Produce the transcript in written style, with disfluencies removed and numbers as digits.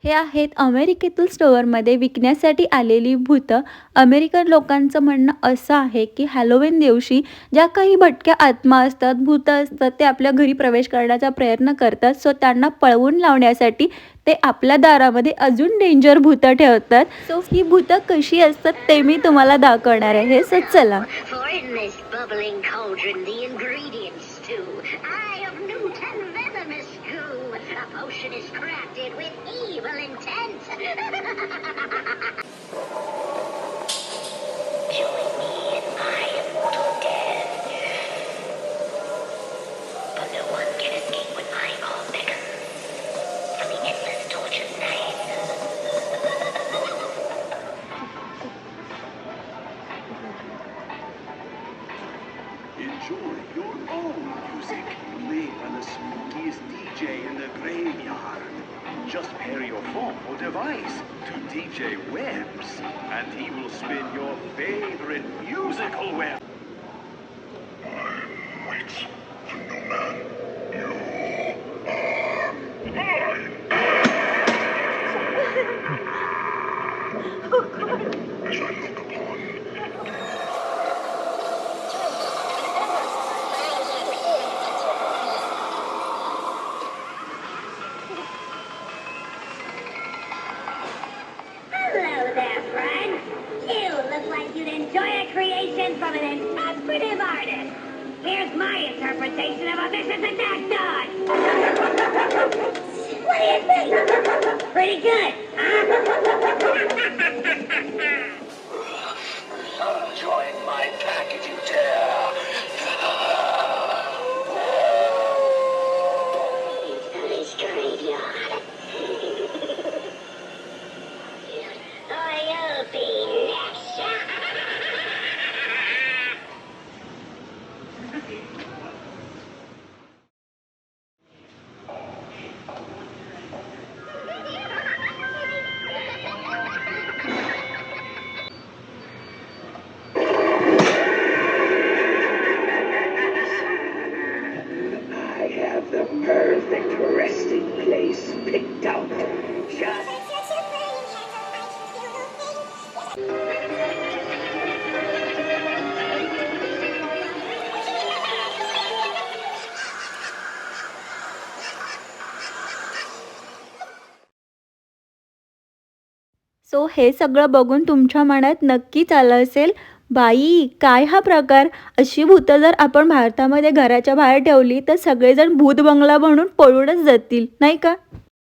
हे आहेत अमेरिकेतील स्टोअरमध्ये विकण्यासाठी आलेली भूतं. अमेरिकन लोकांचं म्हणणं असं आहे की हॅलोवीन दिवशी ज्या काही भटक्या आत्मा असतात, भूतं असतात, ते आपल्या घरी प्रवेश करण्याचा प्रयत्न करतात. सो त्यांना पळवून लावण्यासाठी ते आपल्या दारामध्ये अजून डेंजर भूतं ठेवतात. सो ही भूतं कशी असतात ते मी तुम्हाला दाखवणार आहे. सो चला. For in this bubbling cauldron the ingredients stew. Eye of Newton venomous goo. A potion is crafted with evil intent. Join me in my immortal death. But no one can escape when my call beckons. From the endless tortured night. Enjoy your own music played by the spookiest DJ in the graveyard. Just pair your phone or device to DJ Webs, and he will spin your favorite musical web. Wait, no man, you are mine. As I look upon Hello there, friend. You look like you'd enjoy a creation from an interpretive artist. Here's my interpretation of a vicious attack dog. What do you think? Pretty good, huh? Join my pack if you dare. Nice graveyard. Or you'll be next. I have the perfect resting place picked out. Just सो हे सगळं बघून तुमच्या मनात नक्कीच आलं असेल, by काय हा प्रकार? अशी भूतं जर आपण भारतामध्ये घराच्या बाहेर ठेवली तर सगळेजण भूत बंगला म्हणून पळूनच जातील, नाही का?